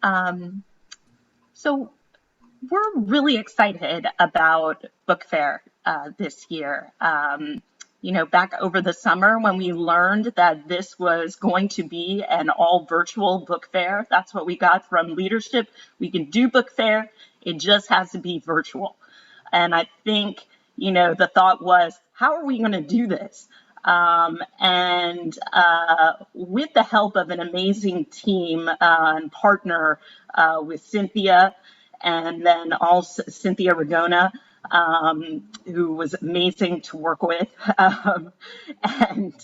Um, so we're really excited about Book Fair this year. Back over the summer when we learned that this was going to be an all virtual book fair, that's what we got from leadership. We can do book fair, it just has to be virtual. And I think, the thought was, how are we going to do this? And with the help of an amazing team and partner with Cynthia, and then also Cynthia Ragona, who was amazing to work with. And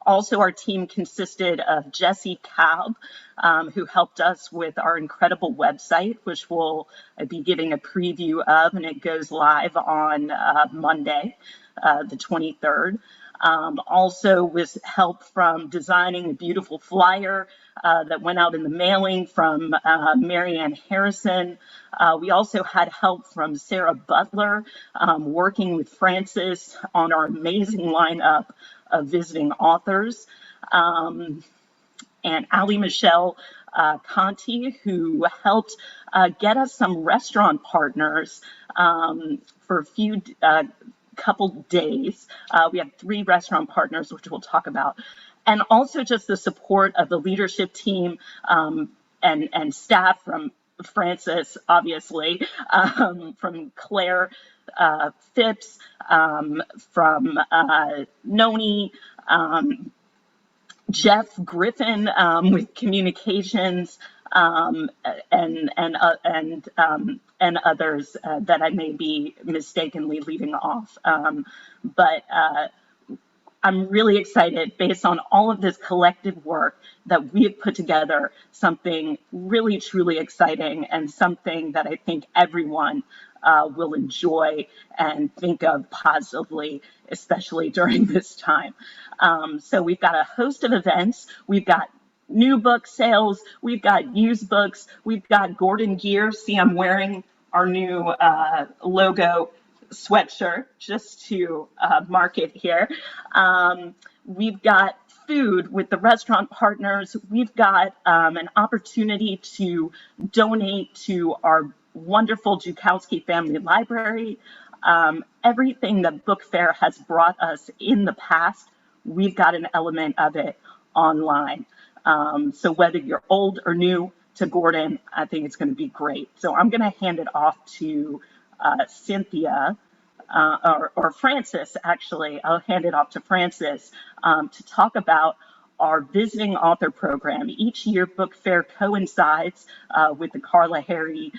also our team consisted of Jesse Kalb, who helped us with our incredible website, which we'll be giving a preview of, and it goes live on Monday, the 23rd. Also with help from designing a beautiful flyer that went out in the mailing from Marianne Harrison. We also had help from Sarah Butler, working with Frances on our amazing lineup of visiting authors. And Ali Michelle Conti, who helped get us some restaurant partners for a few couple days. We have 3 restaurant partners, which we'll talk about. And also just the support of the leadership team and staff from Frances, obviously, from Claire Phipps, from Noni, Jeff Griffin with communications, and others that I may be mistakenly leaving off. But I'm really excited based on all of this collective work that we have put together something really, truly exciting and something that I think everyone will enjoy and think of positively, especially during this time. So we've got a host of events. We've got new book sales. We've got used books. We've got Gordon gear. See, I'm wearing our new logo sweatshirt just to mark it here. We've got food with the restaurant partners. We've got an opportunity to donate to our wonderful Jukowski Family Library. Everything that Book Fair has brought us in the past, we've got an element of it online. So whether you're old or new to Gordon, I think it's going to be great. So I'm going to hand it off to Cynthia, or Frances, actually. I'll hand it off to Frances to talk about our visiting author program. Each year, Book Fair coincides with the Carla Harry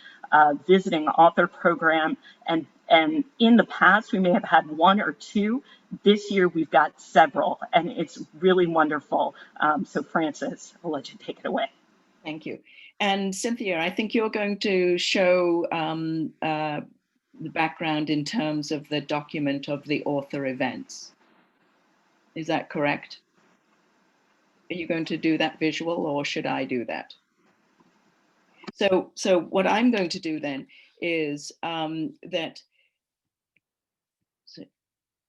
visiting author program. And in the past, we may have had 1 or 2. This year, we've got several, and it's really wonderful. So Frances, I'll let you take it away. Thank you. And Cynthia, I think you're going to show the background in terms of the document of the author events. Is that correct? Are you going to do that visual, or should I do that? So what I'm going to do then is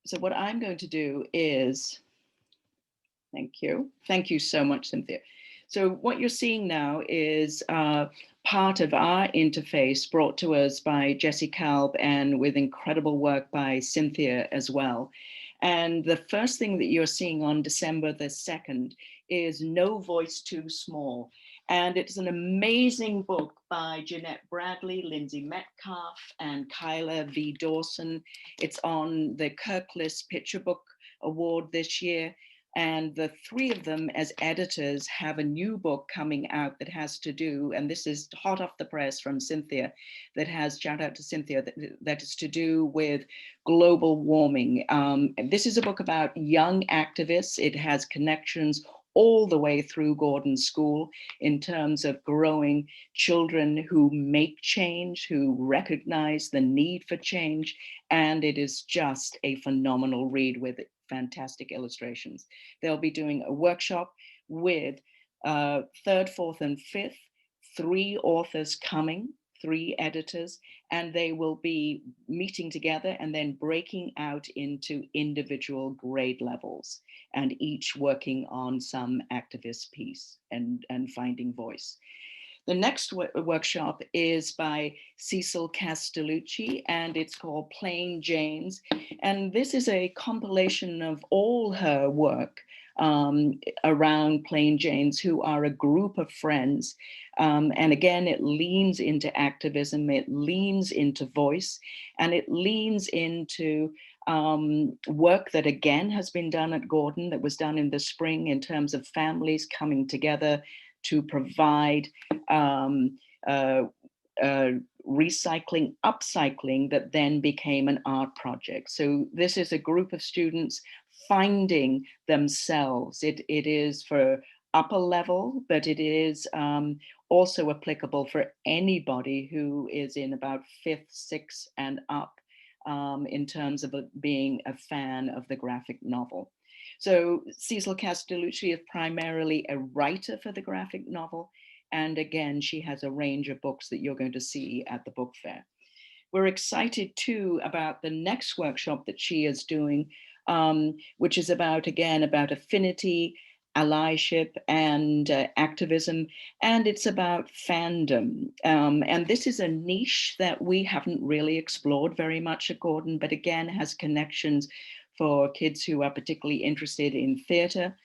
So what I'm going to do is, thank you so much, Cynthia. So what you're seeing now is part of our interface brought to us by Jesse Kalb and with incredible work by Cynthia as well. And the first thing that you're seeing on December the 2nd is No Voice Too Small. And it's an amazing book by Jeanette Bradley, Lindsay Metcalf, and Kyla V. Dawson. It's on the Kirklis Picture Book Award this year. And the 3 of them as editors have a new book coming out that has to do, and this is hot off the press from Cynthia, that has, shout out to Cynthia, that is to do with global warming. This is a book about young activists. It has connections all the way through Gordon School in terms of growing children who make change, who recognize the need for change. And it is just a phenomenal read with fantastic illustrations. They'll be doing a workshop with 3rd, 4th, and 5th, 3 authors coming, 3 editors, and they will be meeting together and then breaking out into individual grade levels and each working on some activist piece and finding voice. The next workshop is by Cecil Castellucci, and it's called Plain Janes. And this is a compilation of all her work around Plain Janes, who are a group of friends. And again, it leans into activism, it leans into voice, and it leans into work that again has been done at Gordon, that was done in the spring in terms of families coming together to provide recycling, upcycling that then became an art project. So this is a group of students finding themselves. It is for upper level, but it is also applicable for anybody who is in about 5th, 6th and up in terms of being a fan of the graphic novel. So Cecil Castellucci is primarily a writer for the graphic novel. And again, she has a range of books that you're going to see at the book fair. We're excited too about the next workshop that she is doing, which is about, again, about affinity, allyship, and activism, and it's about fandom. And this is a niche that we haven't really explored very much at Gordon, but again, has connections for kids who are particularly interested in theatre.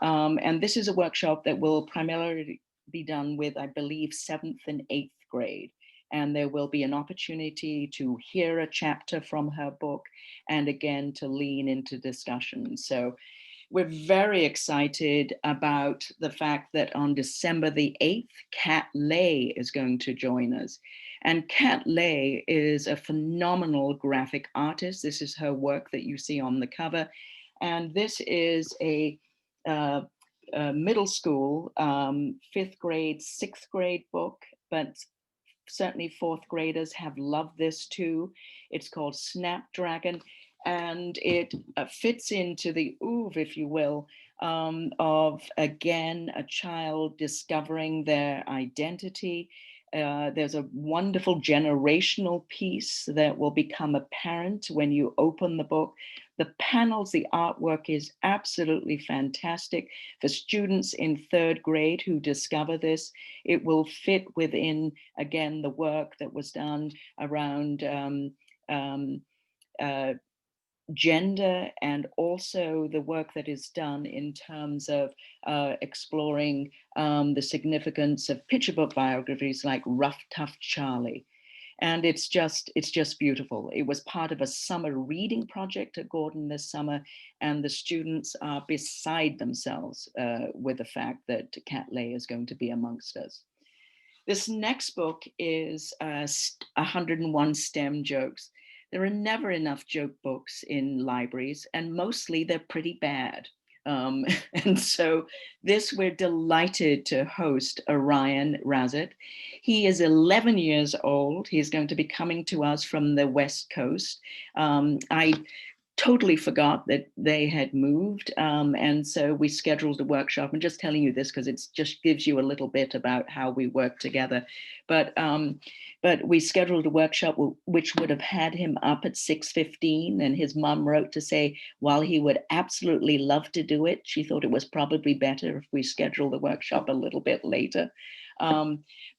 And this is a workshop that will primarily be done with, I believe, 7th and 8th grade. And there will be an opportunity to hear a chapter from her book and again to lean into discussion. So we're very excited about the fact that on December the 8th, Kat Lay is going to join us. And Kat Lay is a phenomenal graphic artist. This is her work that you see on the cover. And this is a middle school, 5th grade, 6th grade book, but certainly 4th graders have loved this too. It's called Snapdragon, and it fits into the oeuvre, if you will, of, again, a child discovering their identity. There's a wonderful generational piece that will become apparent when you open the book. The panels, the artwork is absolutely fantastic. For students in 3rd grade who discover this, it will fit within, again, the work that was done around gender, and also the work that is done in terms of exploring the significance of picture book biographies like Rough Tough Charlie. And it's just beautiful. It was part of a summer reading project at Gordon this summer, and the students are beside themselves with the fact that Kat Lay is going to be amongst us. This next book is 101 STEM Jokes. There are never enough joke books in libraries, and mostly they're pretty bad. And so this, we're delighted to host Orion Razet. He is 11 years old. He's going to be coming to us from the West Coast. I totally forgot that they had moved. And so we scheduled a workshop. I'm just telling you this because it just gives you a little bit about how we work together. But we scheduled a workshop which would have had him up at 6:15. And his mom wrote to say, while he would absolutely love to do it, she thought it was probably better if we scheduled the workshop a little bit later.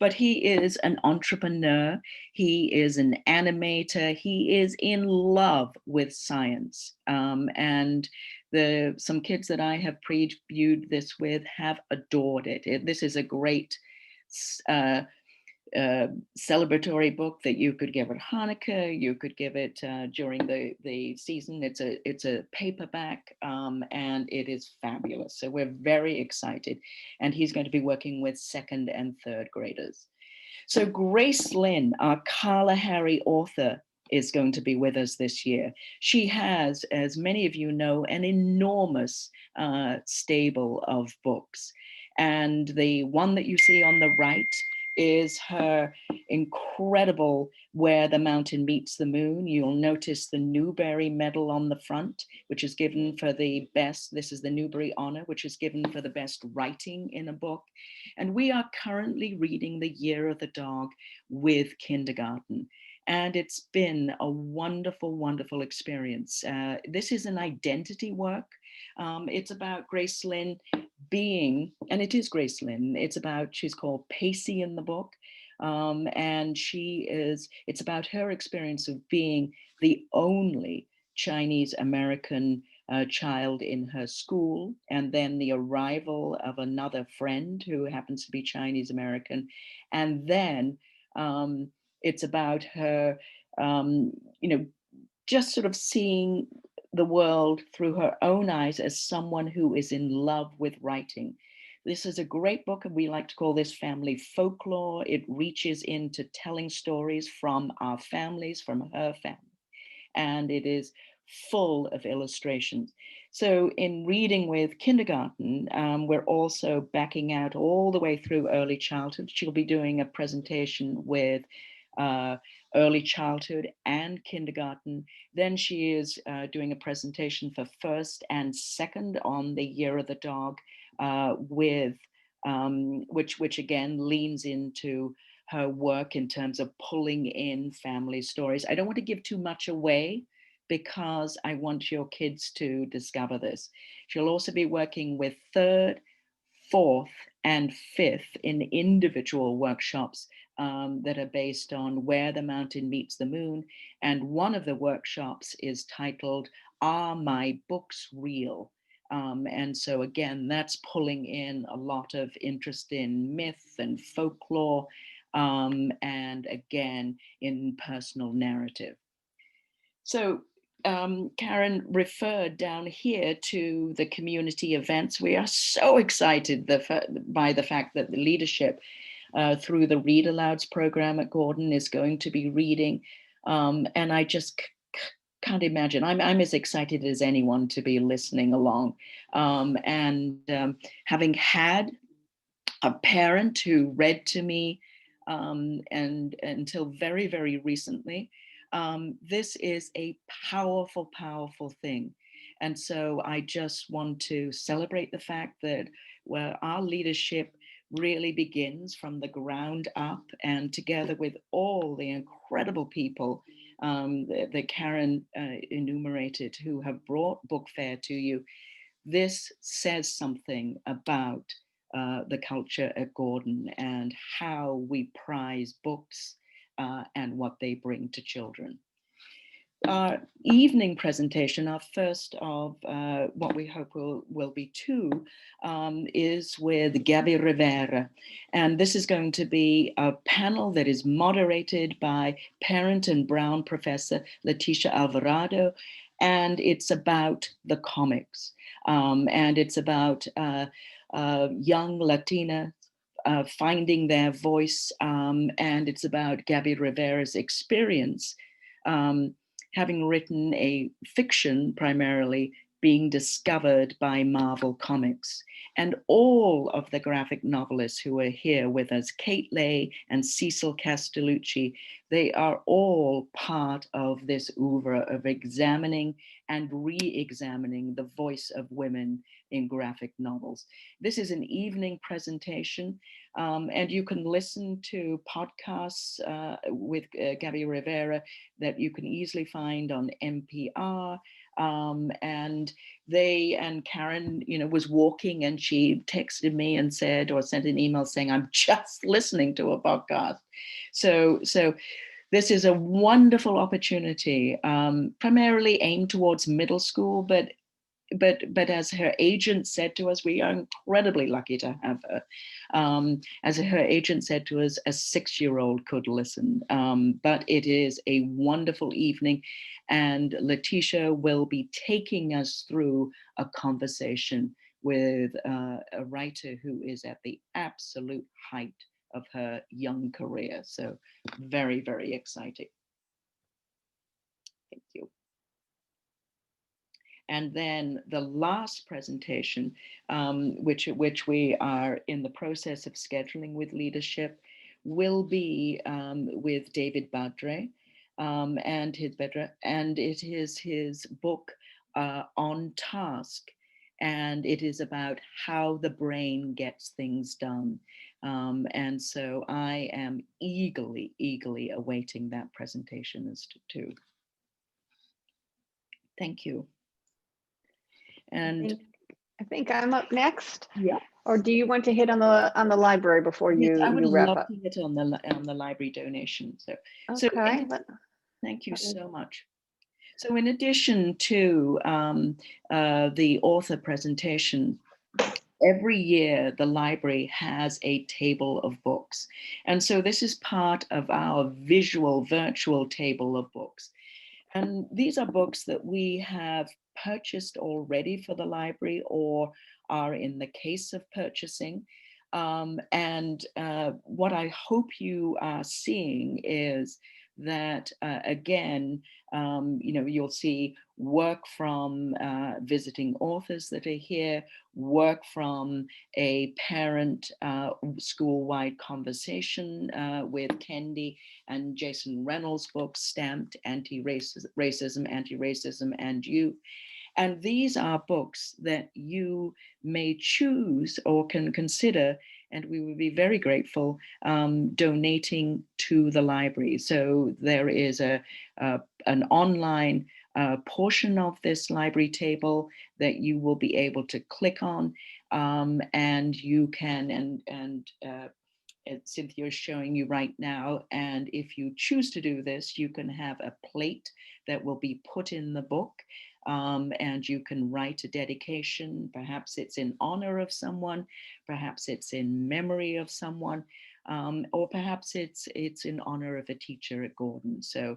But he is an entrepreneur, he is an animator, he is in love with science. And some kids that I have previewed this with have adored it. This is a great celebratory book that you could give at Hanukkah, you could give it during the season. It's a paperback, and it is fabulous. So we're very excited. And he's going to be working with 2nd and 3rd graders. So Grace Lynn, our Kalahari author, is going to be with us this year. She has, as many of you know, an enormous stable of books. And the one that you see on the right is her incredible Where the Mountain Meets the Moon. You'll notice the Newbery Medal on the front, which is given for the best, this is the Newbery Honor, which is given for the best writing in a book. And we are currently reading The Year of the Dog with kindergarten. And it's been a wonderful, wonderful experience. This is an identity work. It's about Grace Lynn being, and it is Grace Lynn, she's called Pacey in the book. And it's about her experience of being the only Chinese American child in her school, and then the arrival of another friend who happens to be Chinese American. And then it's about her, just sort of seeing the world through her own eyes as someone who is in love with writing. This is a great book, and we like to call this family folklore. It reaches into telling stories from our families, from her family, and it is full of illustrations. So in reading with kindergarten, we're also backing out all the way through early childhood. She'll be doing a presentation with early childhood and kindergarten. Then she is doing a presentation for first and second on the Year of the Dog, which again leans into her work in terms of pulling in family stories. I don't want to give too much away because I want your kids to discover this. She'll also be working with third, fourth, and fifth in individual workshops that are based on Where the Mountain Meets the Moon. And one of the workshops is titled, Are My Books Real? And so again, that's pulling in a lot of interest in myth and folklore, and again, in personal narrative. So Karen referred down here to the community events. We are so excited by the fact that the leadership through the Read Alouds program at Gordon is going to be reading. And I just can't imagine. I'm as excited as anyone to be listening along. Having had a parent who read to me and until very, very recently, this is a powerful, powerful thing. And so I just want to celebrate the fact that our leadership really begins from the ground up, and together with all the incredible people that Karen enumerated who have brought Book Fair to you, this says something about the culture at Gordon and how we prize books and what they bring to children. Our evening presentation, our first of what we hope will be two, is with Gabby Rivera. And this is going to be a panel that is moderated by Parent and Brown professor Leticia Alvarado. And it's about the comics. And it's about young Latina finding their voice. And it's about Gabby Rivera's experience having written a fiction primarily being discovered by Marvel Comics. And all of the graphic novelists who are here with us, Kate Lay and Cecil Castellucci, they are all part of this oeuvre of examining and re-examining the voice of women in graphic novels. This is an evening presentation, and you can listen to podcasts with Gabby Rivera that you can easily find on NPR. And Karen, was walking, and she texted me and said, or sent an email saying, I'm just listening to a podcast. So this is a wonderful opportunity, primarily aimed towards middle school, but as her agent said to us, we are incredibly lucky to have her. As her agent said to us, a 6-year-old could listen. But it is a wonderful evening, and Leticia will be taking us through a conversation with a writer who is at the absolute height of her young career. So very, very exciting. Thank you. And then the last presentation, which we are in the process of scheduling with leadership, will be with David Badre and it is his book On Task, and it is about how the brain gets things done. And so I am eagerly awaiting that presentation as too. Thank you. And I think I'm up next. yeah, Or do you want to hit on the library before yes, I would you wrap love up? to hit on the library donation. Okay. Thank you so much. So in addition to the author presentation, every year the library has a table of books. And so this is part of our visual virtual table of books. And these are books that we have purchased already for the library or are in the case of purchasing. And what I hope you are seeing is that, again, you'll see work from visiting authors that are here, work from a parent school-wide conversation with Kendi and Jason Reynolds' book, Stamped, Anti-Racism, and You. And these are books that you may choose or can consider, and we would be very grateful, donating to the library. So there is an online portion of this library table that you will be able to click on, and you can, Cynthia is showing you right now. And if you choose to do this, you can have a plate that will be put in the book, and you can write a dedication. Perhaps it's in honor of someone, perhaps it's in memory of someone, or perhaps it's in honor of a teacher at Gordon. So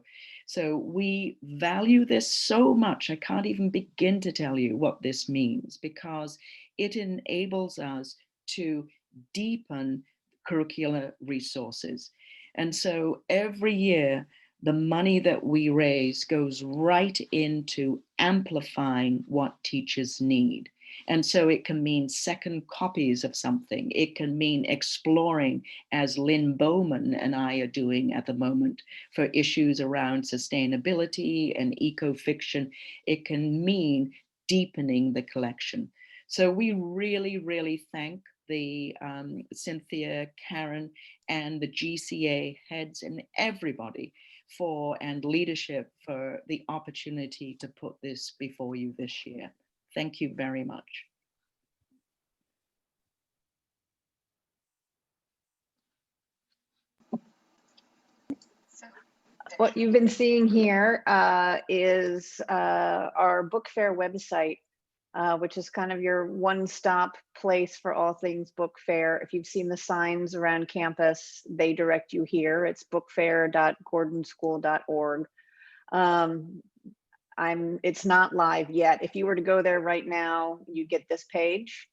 we value this so much. I can't even begin to tell you what this means, because it enables us to deepen curricular resources. And so every year, the money that we raise goes right into amplifying what teachers need. And so it can mean second copies of something. It can mean exploring, as Lynn Bowman and I are doing at the moment, for issues around sustainability and eco-fiction. It can mean deepening the collection. So we really, really thank the Cynthia, Karen, and the GCA heads and everybody and leadership for the opportunity to put this before you this year. Thank you very much. What you've been seeing here is our book fair website, which is kind of your one-stop place for all things book fair. If you've seen the signs around campus, they direct you here. It's bookfair.gordonschool.org. It's not live yet. If you were to go there right now, you get this page,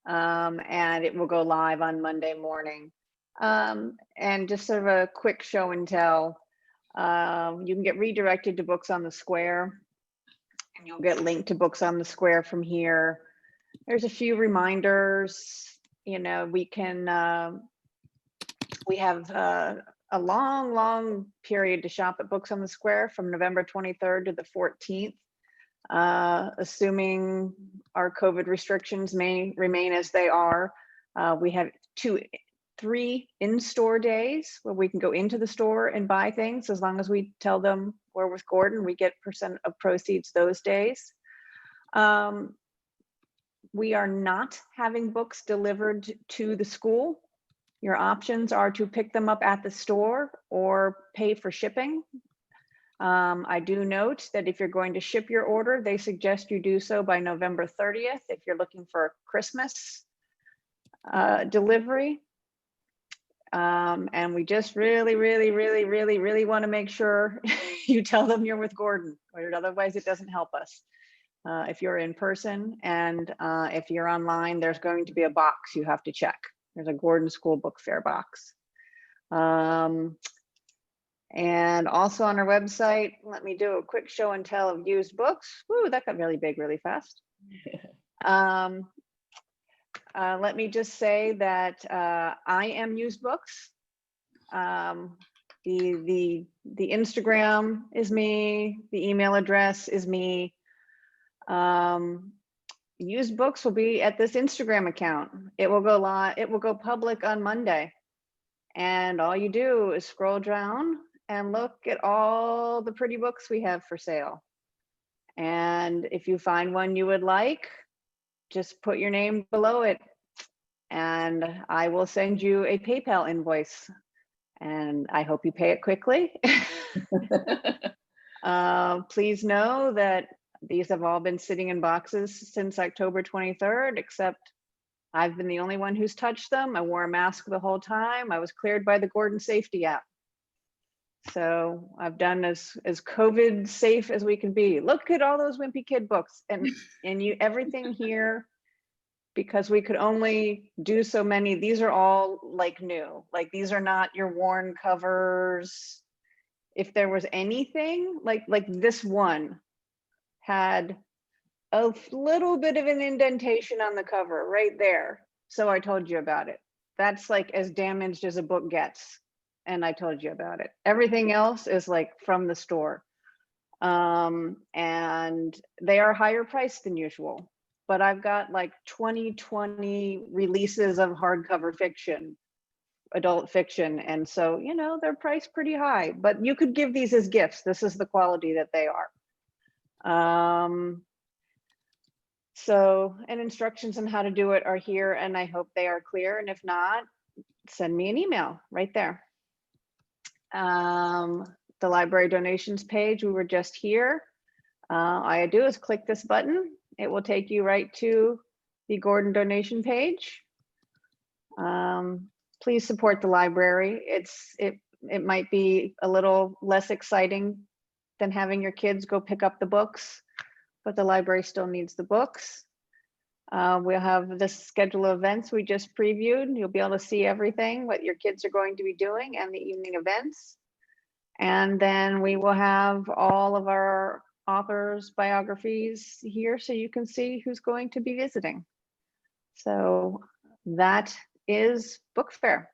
and it will go live on Monday morning. And just sort of a quick show and tell. You can get redirected to Books on the Square, and you'll get linked to Books on the Square from here. There's a few reminders. You know, we have a long period to shop at Books on the Square from November 23rd to the 14th, assuming our COVID restrictions may remain as they are. We have 3 in-store days where we can go into the store and buy things. As long as we tell them we're with Gordon, we get % of proceeds those days. We are not having books delivered to the school. Your options are to pick them up at the store or pay for shipping. I do note that if you're going to ship your order, they suggest you do so by November 30th if you're looking for a Christmas delivery. And we just really want to make sure you tell them you're with Gordon, or otherwise it doesn't help us. If you're in person, and if you're online, there's going to be a box you have to check. There's a Gordon School Book Fair box. And also on our website, let me do a quick show and tell of used books. Woo, that got really big really fast. Let me just say that I am used books. The Instagram is me. The email address is me. Used books will be at this Instagram account. It will go live. It will go public on Monday. And all you do is scroll down and look at all the pretty books we have for sale. And if you find one you would like, just put your name below it and I will send you a PayPal invoice. And I hope you pay it quickly. Please know that these have all been sitting in boxes since October 23rd, except I've been the only one who's touched them. I wore a mask the whole time. I was cleared by the Gordon Safety app. So I've done as COVID safe as we can be. Look at all those Wimpy Kid books and everything here, because we could only do so many. These are all like new, like these are not your worn covers. If there was anything like this one had a little bit of an indentation on the cover right there. So I told you about it. That's like as damaged as a book gets. And I told you about it. Everything else is like from the store. And they are higher priced than usual, but I've got like 2020 releases of hardcover fiction, adult fiction. And so, you know, they're priced pretty high, but you could give these as gifts. This is the quality that they are. So, and instructions on how to do it are here, and I hope they are clear. And if not, send me an email right there. The library donations page, we were just here. All I do is click this button. It will take you right to the Gordon donation page. Please support the library. It might be a little less exciting than having your kids go pick up the books, but the library still needs the books. We'll have this schedule of events we just previewed. You'll be able to see everything, what your kids are going to be doing and the evening events. And then we will have all of our authors' biographies here so you can see who's going to be visiting. So that is Book Fair.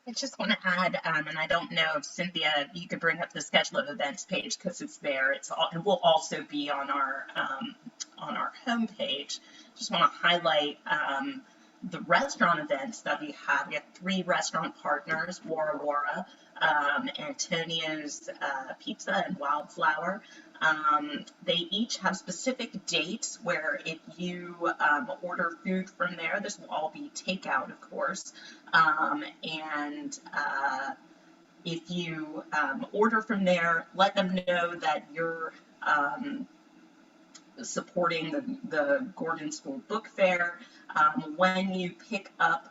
I just want to add, and I don't know if Cynthia, you could bring up the schedule of events page because it's there. It will also be on our homepage. Just want to highlight the restaurant events that we have. We have 3 restaurant partners: Wara Wara, Antonio's Pizza, and Wildflower. They each have specific dates where if you order food from there, this will all be takeout, of course, and if you order from there, let them know that you're supporting the Gordon School Book Fair. When you pick up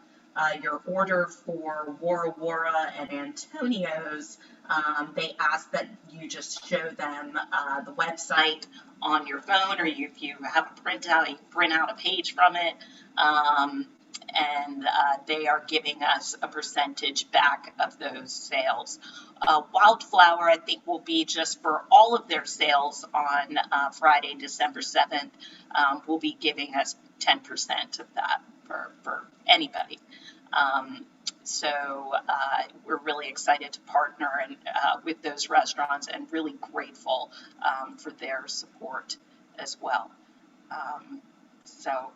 your order for Wara Wara and Antonio's, they ask that you just show them the website on your phone, or if you have a printout, you print out a page from it, and they are giving us a percentage back of those sales. Wildflower, I think, will be just for all of their sales on Friday, December 7th, will be giving us 10% of that for anybody. So we're really excited to partner with those restaurants, and really grateful for their support as well. So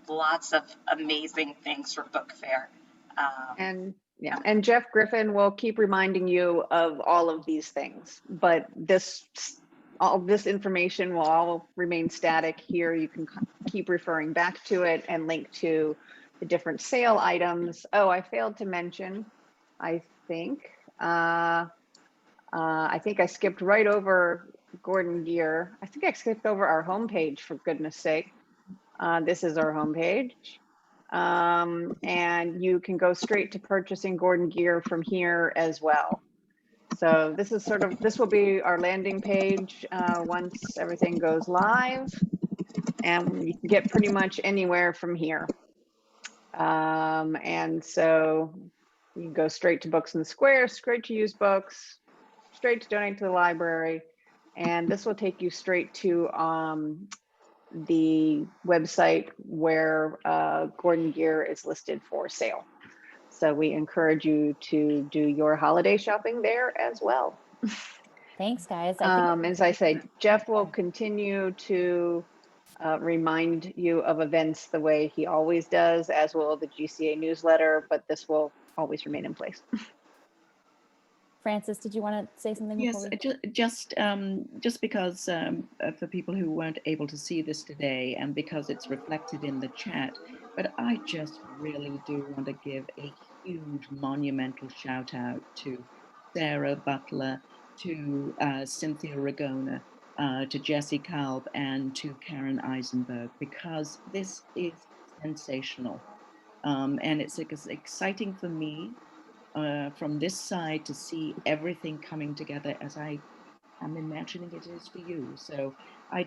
lots of amazing things for Book Fair. And Jeff Griffin will keep reminding you of all of these things, but all this information will all remain static here. You can keep referring back to it and link to the different sale items. Oh, I failed to mention, I think I skipped right over Gordon Gear. I think I skipped over our homepage, for goodness sake. This is our homepage. And you can go straight to purchasing Gordon Gear from here as well. So this will be our landing page once everything goes live, and you can get pretty much anywhere from here. And so you can go straight to Books in the Square, straight to used books, straight to donate to the library, and this will take you straight to the website where Gordon Gear is listed for sale. So we encourage you to do your holiday shopping there as well. Thanks, guys. As I say, Jeff will continue to remind you of events the way he always does, as will the GCA newsletter, but this will always remain in place. Frances, did you want to say something Yes, before we? just because for people who weren't able to see this today, and because it's reflected in the chat, but I just really do want to give a huge monumental shout out to Sarah Butler, to Cynthia Ragona, to Jessie Kalb, and to Karen Isenberg, because this is sensational. And it's exciting for me from this side to see everything coming together as I am imagining it is for you. So I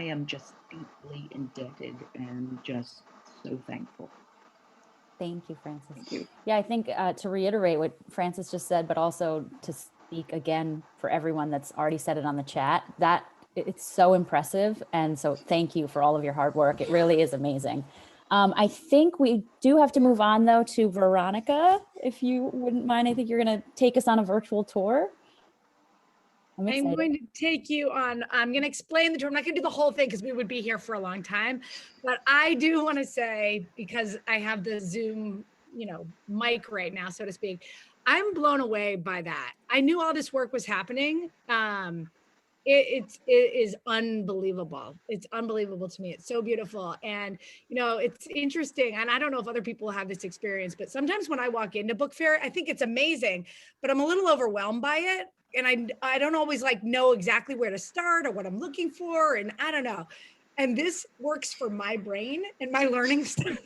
am just deeply indebted and just so thankful. Thank you, Frances. Thank you. Yeah, I think to reiterate what Frances just said, but also to speak again for everyone that's already said it on the chat, that it's so impressive. And so thank you for all of your hard work. It really is amazing. I think we do have to move on though to Veronica, if you wouldn't mind. I think you're going to take us on a virtual tour. I'm going to take you on, I'm going to explain the tour. I'm not going to do the whole thing because we would be here for a long time, but I do want to say, because I have the Zoom, mic right now, so to speak, I'm blown away by that. I knew all this work was happening. It is unbelievable. It's unbelievable to me. It's so beautiful. And, it's interesting. And I don't know if other people have this experience, but sometimes when I walk into book fair, I think it's amazing, but I'm a little overwhelmed by it. And I don't always know exactly where to start or what I'm looking for. And I don't know. And this works for my brain and my learning style.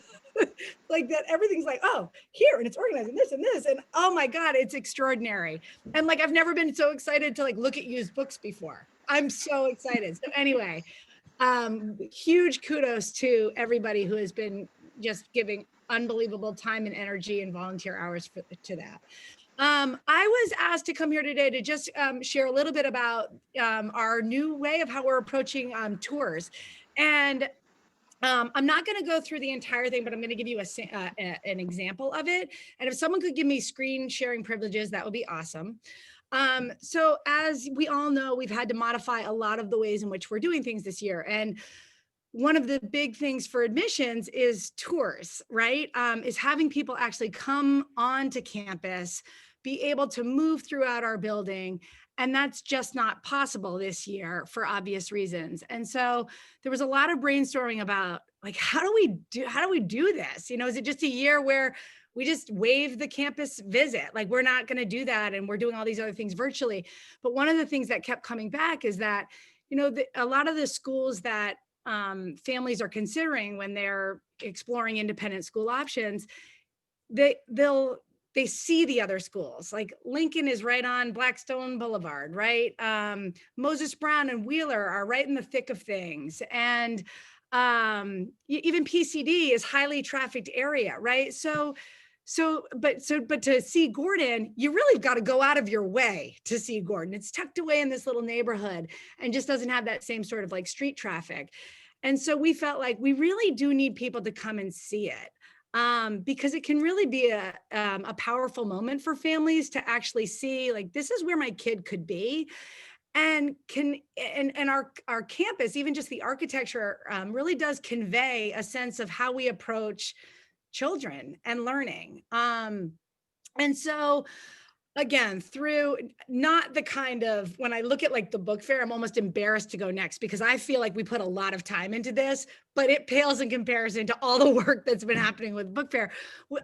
Like that, everything's oh, here, and it's organized and this, and oh my God, it's extraordinary. And I've never been so excited to look at used books before. I'm so excited. So anyway, huge kudos to everybody who has been just giving unbelievable time and energy and volunteer hours to that. I was asked to come here today to just share a little bit about our new way of how we're approaching tours. And I'm not going to go through the entire thing, but I'm going to give you an example of it. And if someone could give me screen sharing privileges, that would be awesome. So as we all know, we've had to modify a lot of the ways in which we're doing things this year. And one of the big things for admissions is tours, right? Is having people actually come onto campus, be able to move throughout our building. And that's just not possible this year for obvious reasons. And so there was a lot of brainstorming about how do we do this? Is it just a year where we just waive the campus visit? We're not going to do that. And we're doing all these other things virtually. But one of the things that kept coming back is that, a lot of the schools that families are considering when they're exploring independent school options, they see the other schools. Lincoln is right on Blackstone Boulevard, right? Moses Brown and Wheeler are right in the thick of things. And even PCD is highly trafficked area, right? But to see Gordon, you really got to go out of your way to see Gordon. It's tucked away in this little neighborhood and just doesn't have that same sort of street traffic. And so we felt we really do need people to come and see it. Because it can really be a powerful moment for families to actually see this is where my kid could be, and our campus, even just the architecture, really does convey a sense of how we approach children and learning. And so again, through not the kind of, when I look at the book fair, I'm almost embarrassed to go next because I feel we put a lot of time into this, but it pales in comparison to all the work that's been happening with book fair.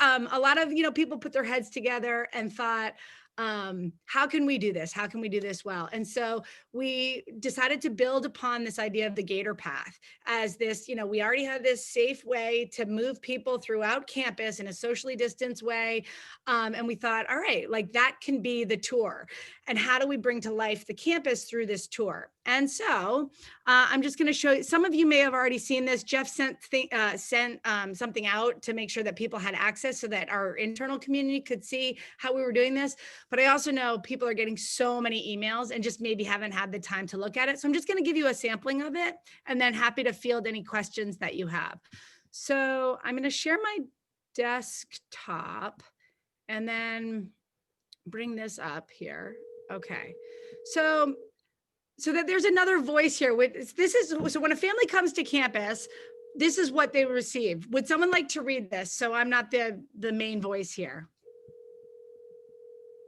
A lot of, people put their heads together and thought, how can we do this? How can we do this well? And so we decided to build upon this idea of the Gator path as this, we already have this safe way to move people throughout campus in a socially distanced way. And we thought, all right, that can be the tour. And how do we bring to life the campus through this tour? And so I'm just going to show you, some of you may have already seen this. Jeff sent something out to make sure that people had access so that our internal community could see how we were doing this. But I also know people are getting so many emails and just maybe haven't had the time to look at it. So I'm just going to give you a sampling of it and then happy to field any questions that you have. So I'm going to share my desktop and then bring this up here. Okay. So that there's another voice here. So when a family comes to campus, this is what they receive. Would someone like to read this? So I'm not the main voice here.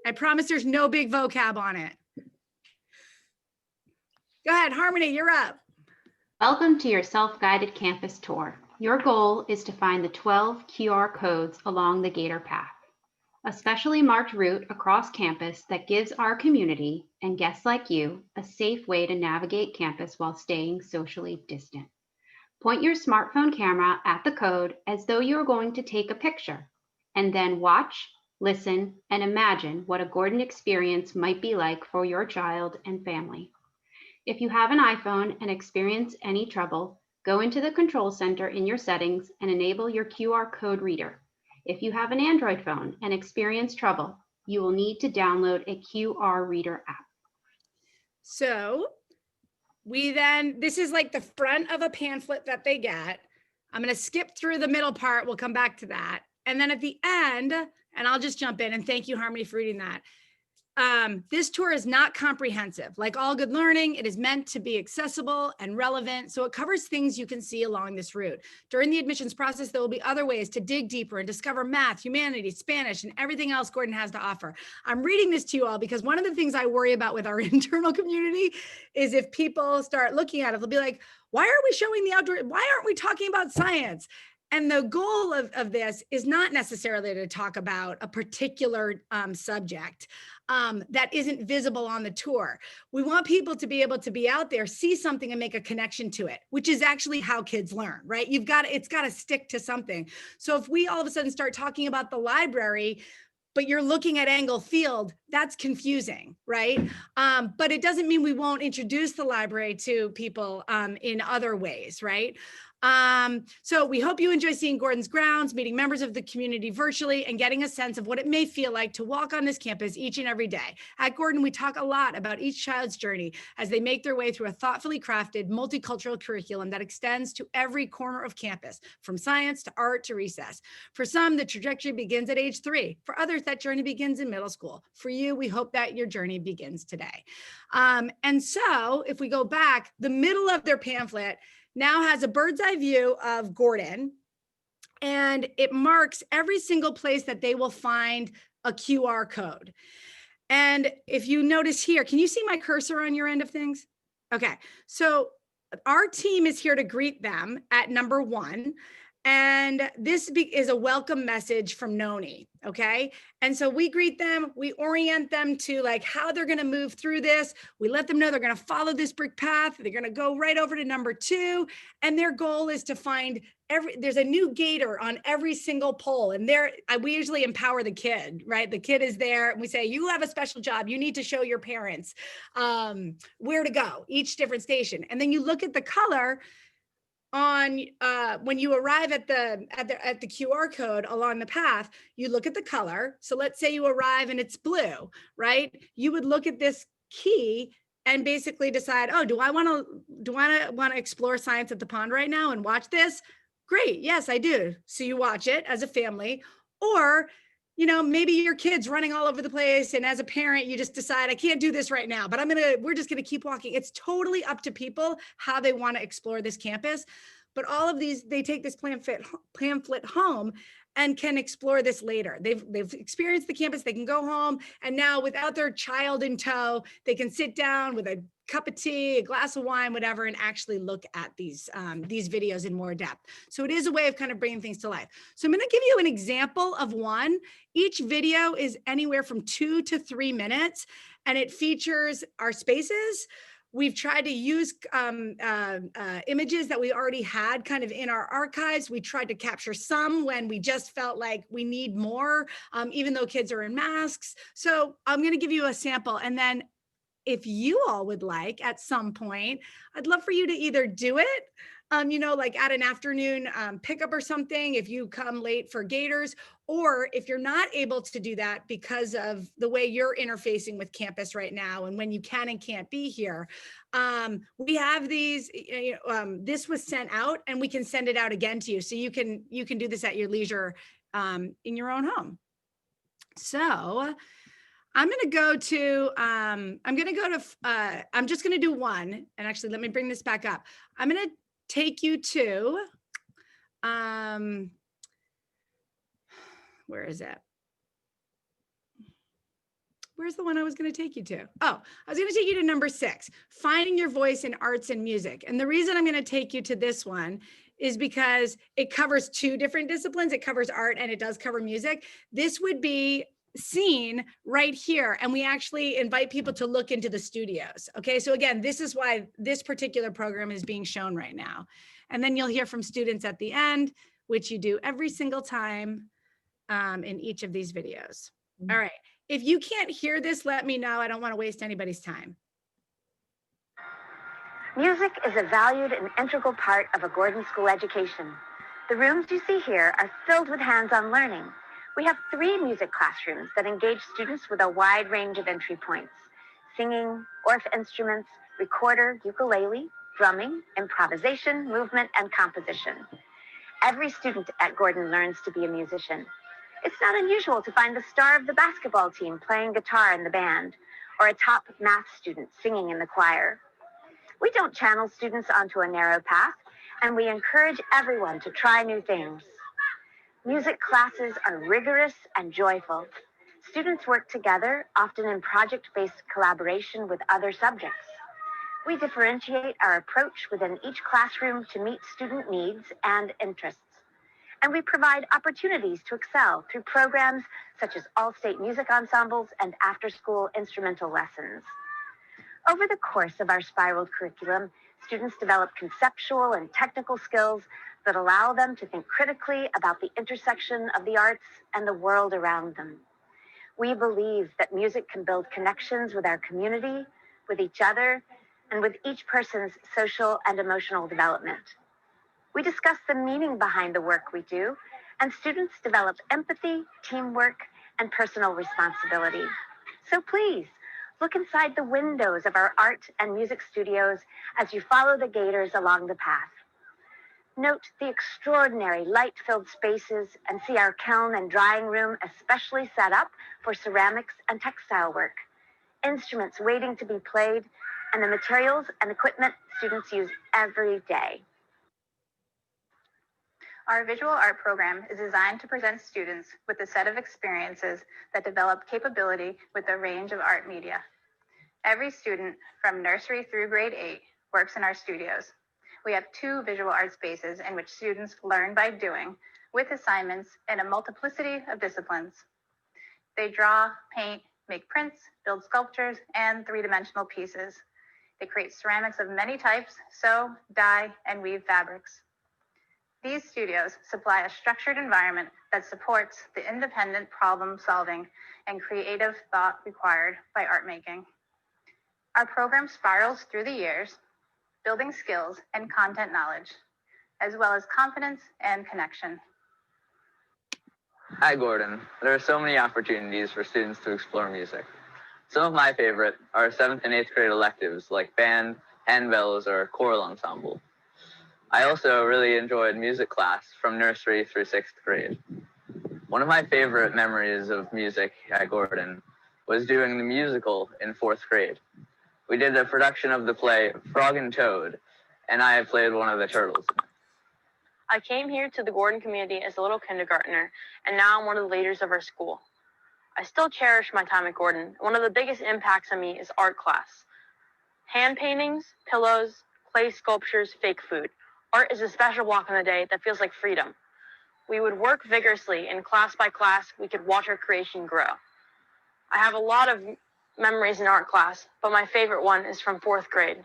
I promise there's no big vocab on it. Go ahead, Harmony, you're up. Welcome to your self-guided campus tour. Your goal is to find the 12 QR codes along the Gator path, a specially marked route across campus that gives our community and guests like you a safe way to navigate campus while staying socially distant. Point your smartphone camera at the code as though you are going to take a picture, and then watch, listen, and imagine what a Gordon experience might be like for your child and family. If you have an iPhone and experience any trouble, go into the control center in your settings and enable your QR code reader. If you have an Android phone and experience trouble, you will need to download a QR reader app. So this is like the front of a pamphlet that they get. I'm going to skip through the middle part. We'll come back to that. And then at the end, and I'll just jump in and thank you, Harmony, for reading that. This tour is not comprehensive. Like all good learning, it is meant to be accessible and relevant. So it covers things you can see along this route. During the admissions process, there will be other ways to dig deeper and discover math, humanities, Spanish, and everything else Gordon has to offer. I'm reading this to you all because one of the things I worry about with our internal community is if people start looking at it, they'll be like, why are we showing the outdoor? Why aren't we talking about science? And the goal of this is not necessarily to talk about a particular subject that isn't visible on the tour. We want people to be able to be out there, see something and make a connection to it, which is actually how kids learn, right? It's got to stick to something. So if we all of a sudden start talking about the library, but you're looking at Angle Field, that's confusing, right? But it doesn't mean we won't introduce the library to people in other ways, right? So we hope you enjoy seeing Gordon's grounds, meeting members of the community virtually, and getting a sense of what it may feel like to walk on this campus each and every day. At Gordon, we talk a lot about each child's journey as they make their way through a thoughtfully crafted multicultural curriculum that extends to every corner of campus, from science to art to recess. For some, the trajectory begins at age 3. For others, that journey begins in middle school. For you, we hope that your journey begins today. And so if we go back, the middle of their pamphlet now has a bird's eye view of Gordon, and it marks every single place that they will find a QR code. And if you notice here, can you see my cursor on your end of things? Okay, so our team is here to greet them at number 1. And this is a welcome message from Noni, okay? And so we greet them, we orient them to like how they're gonna move through this. We let them know they're gonna follow this brick path. They're gonna go right over to number 2. And their goal is to find there's a new Gator on every single pole. And we usually empower the kid, right? The kid is there and we say, you have a special job. You need to show your parents where to go, each different station. And then you look at the color on when you arrive at the QR code along the path, you look at the color. So let's say you arrive and it's blue, right? You would look at this key and basically decide, oh, do I want to explore science at the pond right now and watch this? Great, yes, I do. So you watch it as a family, or maybe your kid's running all over the place, and as a parent, you just decide, I can't do this right now, but we're just gonna keep walking. It's totally up to people how they want to explore this campus. But all of these, they take this pamphlet home and can explore this later. They've experienced the campus, they can go home, and now without their child in tow, they can sit down with a cup of tea, a glass of wine, whatever, and actually look at these videos in more depth. So it is a way of kind of bringing things to life. So I'm going to give you an example of one. Each video is anywhere from 2 to 3 minutes, and it features our spaces. We've tried to use images that we already had kind of in our archives. We tried to capture some when we just felt like we need more, even though kids are in masks. So I'm going to give you a sample, and then if you all would like at some point, I'd love for you to either do it, like at an afternoon pickup or something, if you come late for Gators, or if you're not able to do that because of the way you're interfacing with campus right now and when you can and can't be here. We have these, this was sent out and we can send it out again to you. So you can do this at your leisure in your own home. So I'm just going to do one. And actually, let me bring this back up. I'm going to take you to, where is it? where's the one I was going to take you to? Oh, I was going to take you to number 6, finding your voice in arts and music. And the reason I'm going to take you to this one is because it covers 2 different disciplines. It covers art and it does cover music. This would be seen right here. And we actually invite people to look into the studios. Okay, so again, this is why this particular program is being shown right now. And then you'll hear from students at the end, which you do every single time in each of these videos. All right, if you can't hear this, let me know. I don't want to waste anybody's time. Music is a valued and integral part of a Gordon School education. The rooms you see here are filled with hands-on learning. We have 3 music classrooms that engage students with a wide range of entry points: singing, orff instruments, recorder, ukulele, drumming, improvisation, movement, and composition. Every student at Gordon learns to be a musician. It's not unusual to find the star of the basketball team playing guitar in the band, or a top math student singing in the choir. We don't channel students onto a narrow path, and we encourage everyone to try new things. Music classes are rigorous and joyful. Students work together, often in project-based collaboration with other subjects. We differentiate our approach within each classroom to meet student needs and interests. And we provide opportunities to excel through programs such as all-state music ensembles and after-school instrumental lessons. Over the course of our spiraled curriculum, students develop conceptual and technical skills that allow them to think critically about the intersection of the arts and the world around them. We believe that music can build connections with our community, with each other, and with each person's social and emotional development. We discuss the meaning behind the work we do, and students develop empathy, teamwork, and personal responsibility. So please, look inside the windows of our art and music studios as you follow the Gators along the path. Note the extraordinary light-filled spaces and see our kiln and drying room especially set up for ceramics and textile work, instruments waiting to be played, and the materials and equipment students use every day. Our visual art program is designed to present students with a set of experiences that develop capability with a range of art media. Every student from nursery through grade 8 works in our studios. We have 2 visual art spaces in which students learn by doing, with assignments in a multiplicity of disciplines. They draw, paint, make prints, build sculptures, and 3-dimensional pieces. They create ceramics of many types, sew, dye, and weave fabrics. These studios supply a structured environment that supports the independent problem solving and creative thought required by art making. Our program spirals through the years, building skills and content knowledge, as well as confidence and connection. At Gordon, there are so many opportunities for students to explore music. Some of my favorite are 7th and 8th grade electives like band, handbells, or choral ensemble. I also really enjoyed music class from nursery through 6th grade. One of my favorite memories of music at Gordon was doing the musical in 4th grade. We did a production of the play Frog and Toad, and I played one of the turtles. I came here to the Gordon community as a little kindergartner, and now I'm one of the leaders of our school. I still cherish my time at Gordon. One of the biggest impacts on me is art class. Hand paintings, pillows, clay sculptures, fake food. Art is a special block in the day that feels like freedom. We would work vigorously, and class by class, we could watch our creation grow. I have a lot of memories in art class, but my favorite one is from 4th grade.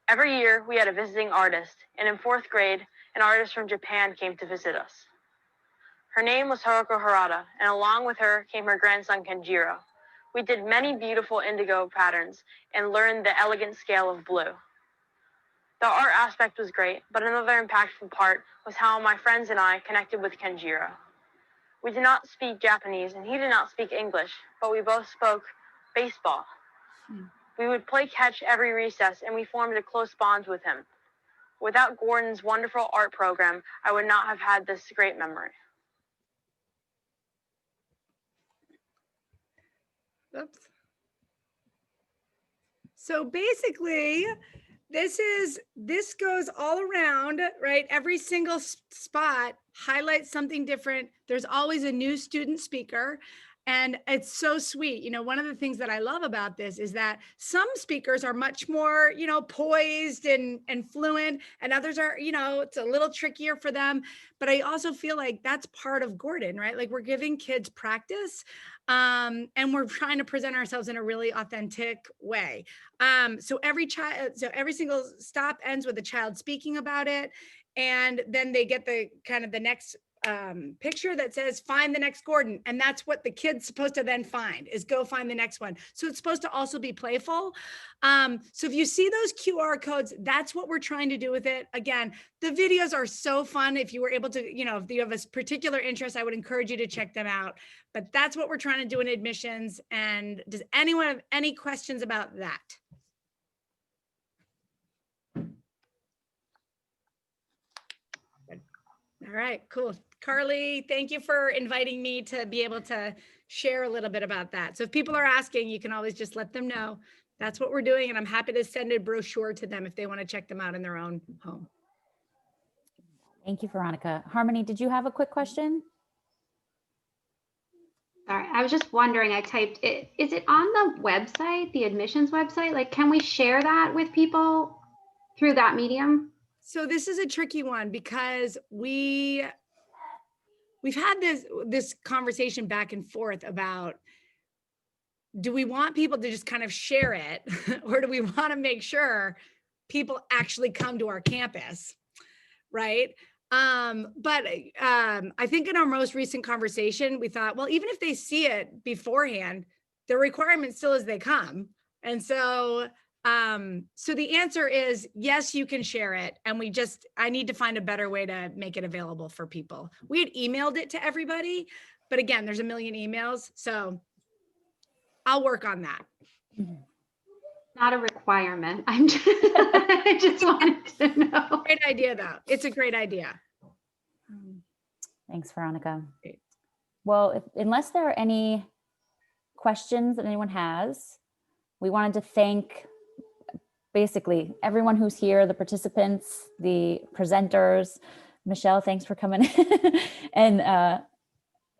Every year, we had a visiting artist, and in 4th grade, an artist from Japan came to visit us. Her name was Haruko Harada, and along with her came her grandson Kenjiro. We did many beautiful indigo patterns and learned the elegant scale of blue. The art aspect was great, but another impactful part was how my friends and I connected with Kenjiro. We did not speak Japanese, and he did not speak English, but we both spoke baseball. We would play catch every recess, and we formed a close bond with him. Without Gordon's wonderful art program, I would not have had this great memory. Oops. So basically, this goes all around, right? Every single spot highlights something different. There's always a new student speaker. And it's so sweet. You know, one of the things that I love about this is that some speakers are much more, you know, poised and fluent, and others are, you know, it's a little trickier for them. But I also feel like that's part of Gordon, right? Like we're giving kids practice, and we're trying to present ourselves in a really authentic way. So every single stop ends with a child speaking about it, and then they get the kind of the next picture that says find the next Gordon, and that's what the kid's supposed to then find, is go find the next one. So it's supposed to also be playful. So if you see those QR codes, that's what we're trying to do with it. Again, the videos are so fun. If you were able to, you know, if you have a particular interest, I would encourage you to check them out. But that's what we're trying to do in admissions. And does anyone have any questions about that? All right, cool. Carly, thank you for inviting me to be able to share a little bit about that. So if people are asking, you can always just let them know. That's what we're doing, and I'm happy to send a brochure to them if they want to check them out in their own home. Thank you, Veronica. Harmony, did you have a quick question? Sorry, I was just wondering, I typed it. Is it on the website, the admissions website? Like, can we share that with people through that medium? So this is a tricky one because we've had this conversation back and forth about, do we want people to just kind of share it or do we want to make sure people actually come to our campus, right? But I think in our most recent conversation, we thought, well, even if they see it beforehand, the requirement still is they come. And so so the answer is yes, you can share it. And I need to find a better way to make it available for people. We had emailed it to everybody, but again, there's a million emails. So I'll work on that. Not a requirement. I just wanted to know. Great idea though. It's a great idea. Thanks, Veronica. Well, unless there are any questions that anyone has, we wanted to thank basically everyone who's here, the participants, the presenters. Michelle, thanks for coming. And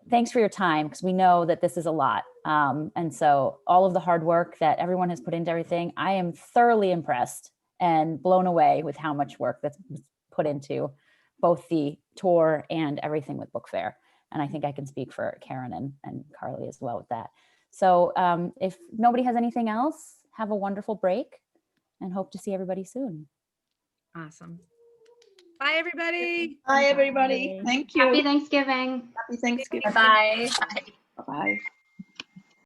thanks for your time, because we know that this is a lot. And so all of the hard work that everyone has put into everything, I am thoroughly impressed and blown away with how much work that's put into both the tour and everything with Book Fair. And I think I can speak for Karen and Carly as well with that. So if nobody has anything else, have a wonderful break and hope to see everybody soon. Awesome. Bye, everybody. Bye, everybody. Thank you. Happy Thanksgiving. Happy Thanksgiving. Bye. Bye-bye.